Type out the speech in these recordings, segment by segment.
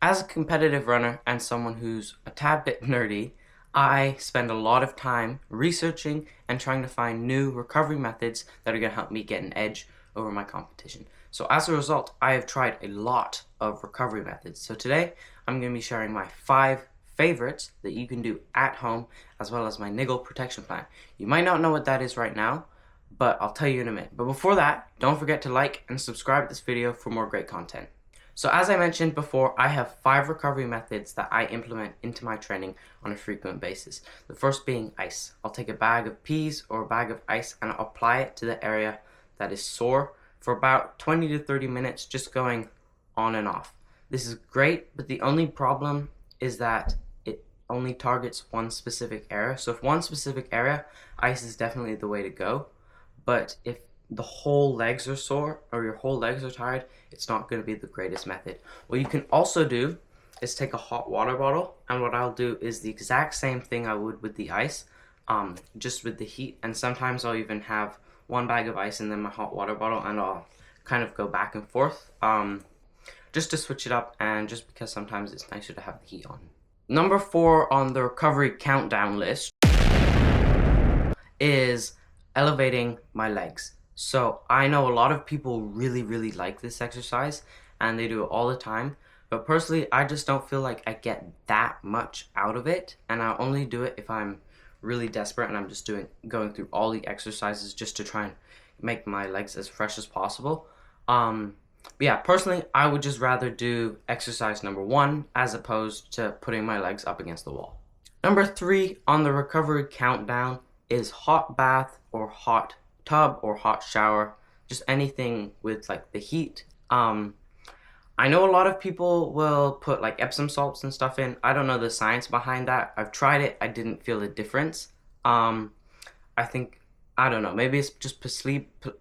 As a competitive runner and someone who's a tad bit nerdy, I spend a lot of time researching and trying to find new recovery methods that are going to help me get an edge over my competition. So as a result, I have tried a lot of recovery methods. So today, I'm going to be sharing my 5 favorites that you can do at home, as well as my niggle protection plan. You might not know what that is right now, but I'll tell you in a minute. But before that, don't forget to like and subscribe to this video for more great content. So as I mentioned before, I have 5 recovery methods that I implement into my training on a frequent basis. The first being ice. I'll take a bag of peas or a bag of ice and I'll apply it to the area that is sore for about 20 to 30 minutes, just going on and off. This is great, but the only problem is that it only targets one specific area. So if one specific area, ice is definitely the way to go. But if the whole legs are sore or your whole legs are tired, it's not going to be the greatest method. What you can also do is take a hot water bottle, and what I'll do is the exact same thing I would with the ice, just with the heat. And sometimes I'll even have one bag of ice and then my hot water bottle, and I'll kind of go back and forth just to switch it up, and just because sometimes it's nicer to have the heat on. Number 4 on the recovery countdown list is elevating my legs. So I know a lot of people really like this exercise and they do it all the time, but personally I just don't feel like I get that much out of it, and I only do it if I'm really desperate and I'm just going through all the exercises just to try and make my legs as fresh as possible. But yeah, personally I would just rather do exercise number 1 as opposed to putting my legs up against the wall. Number 3 on the recovery countdown is hot bath or hot tub or hot shower, just anything with like the heat. I know a lot of people will put like Epsom salts and stuff in. I don't know the science behind that. I've tried it, I didn't feel a difference. I think, I don't know, maybe it's just placebo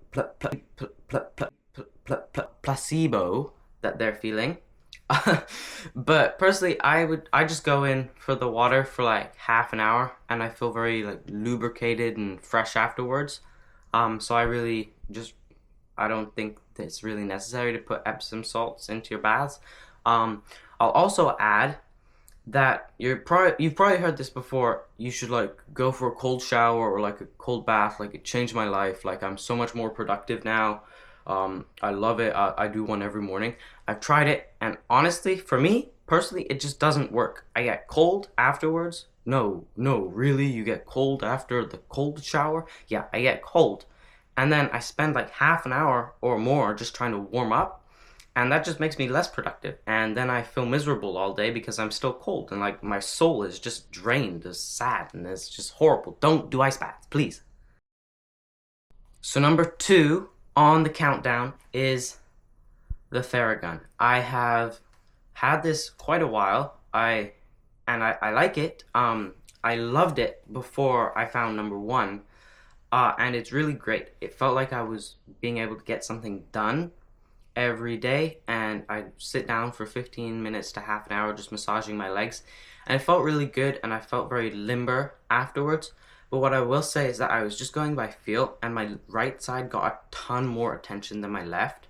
that they're feeling. But personally I just go in for the water for like half an hour and I feel very like lubricated and fresh afterwards. So I don't think that it's really necessary to put Epsom salts into your baths. I'll also add that you've probably heard this before. You should like go for a cold shower or like a cold bath. Like, it changed my life. Like, I'm so much more productive now. I love it. I do one every morning. I've tried it, and honestly, for me personally, it just doesn't work. I get cold afterwards. No, really? You get cold after the cold shower? Yeah, I get cold. And then I spend like half an hour or more just trying to warm up, and that just makes me less productive. And then I feel miserable all day because I'm still cold, and like my soul is just drained, is sad, and it's just horrible. Don't do ice baths, please. So number 2 on the countdown is the Theragun. I have had this quite a while. I like it. I loved it before I found number 1, and it's really great. It felt like I was being able to get something done every day, and I'd sit down for 15 minutes to half an hour just massaging my legs, and it felt really good, and I felt very limber afterwards. But what I will say is that I was just going by feel, and my right side got a ton more attention than my left.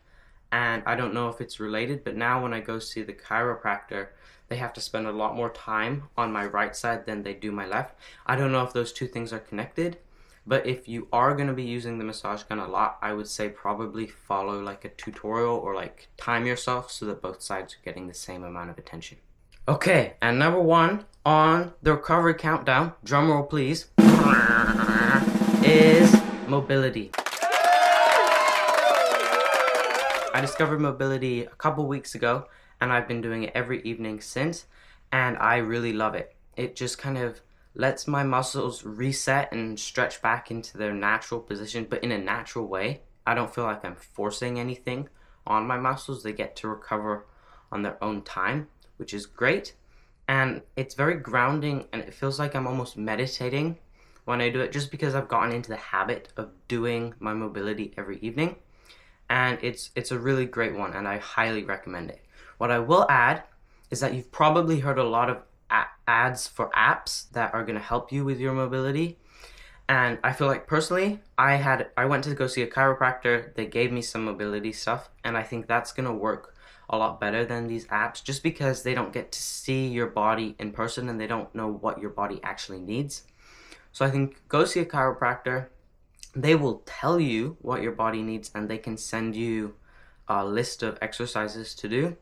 And I don't know if it's related, but now when I go see the chiropractor, they have to spend a lot more time on my right side than they do my left. I don't know if those two things are connected, but if you are going to be using the massage gun a lot, I would say probably follow like a tutorial or like time yourself so that both sides are getting the same amount of attention. Okay, and number 1 on the recovery countdown, drum roll please, is mobility. I discovered mobility a couple weeks ago, and I've been doing it every evening since, and I really love it. It just kind of lets my muscles reset and stretch back into their natural position, but in a natural way. I don't feel like I'm forcing anything on my muscles. They get to recover on their own time, which is great. And it's very grounding, and it feels like I'm almost meditating when I do it, just because I've gotten into the habit of doing my mobility every evening. And it's a really great one, and I highly recommend it. What I will add is that you've probably heard a lot of ads for apps that are going to help you with your mobility. And I feel like personally, I went to go see a chiropractor. They gave me some mobility stuff, and I think that's going to work a lot better than these apps, just because they don't get to see your body in person and they don't know what your body actually needs. So I think go see a chiropractor. They will tell you what your body needs, and they can send you a list of exercises to do,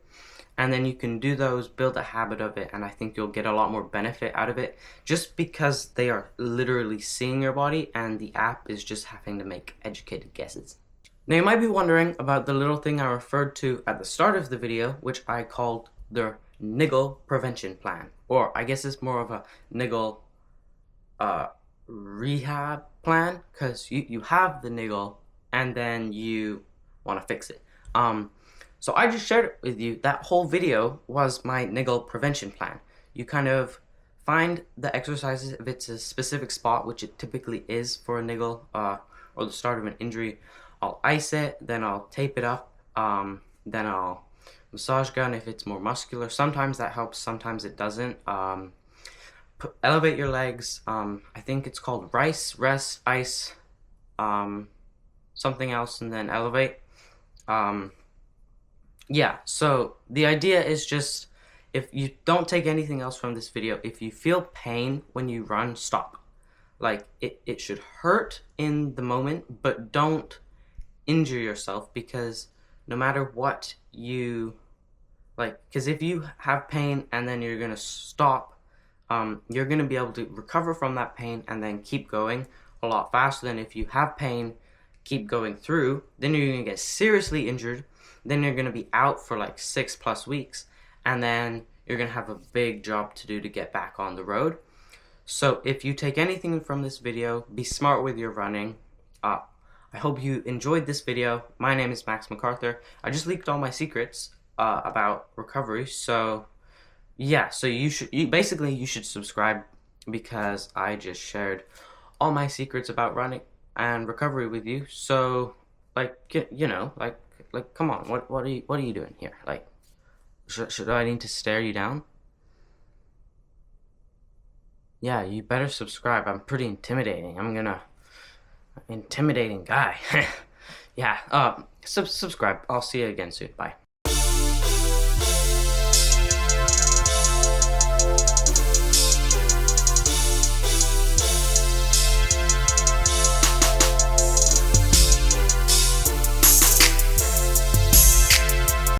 and then you can do those, build a habit of it, and I think you'll get a lot more benefit out of it, just because they are literally seeing your body and the app is just having to make educated guesses. Now you might be wondering about the little thing I referred to at the start of the video, which I called the niggle prevention plan, or I guess it's more of a niggle rehab plan, because you have the niggle and then you want to fix it. So I just shared it with you. That whole video was my niggle prevention plan. You kind of find the exercises if it's a specific spot, which it typically is for a niggle or the start of an injury. I'll ice it, then I'll tape it up, then I'll massage gun if it's more muscular. Sometimes that helps, sometimes it doesn't. Elevate your legs. I think it's called rice, rest, ice, something else, and then elevate. Yeah, so the idea is just, if you don't take anything else from this video, if you feel pain when you run, stop. Like, it should hurt in the moment, but don't injure yourself, because no matter what you, like, because if you have pain and then you're gonna stop, you're gonna be able to recover from that pain and then keep going a lot faster than if you have pain, keep going through, then you're gonna get seriously injured, then you're gonna be out for like 6+ weeks, and then you're gonna have a big job to do to get back on the road. So if you take anything from this video, be smart with your running. I hope you enjoyed this video. My name is Max MacArthur. I just leaked all my secrets about recovery, so yeah, so you should subscribe, because I just shared all my secrets about running and recovery with you. So, like, you know, like come on, what are you doing here? Like, should I need to stare you down? Yeah, you better subscribe. I'm pretty intimidating. Intimidating guy. Yeah, subscribe. I'll see you again soon. Bye.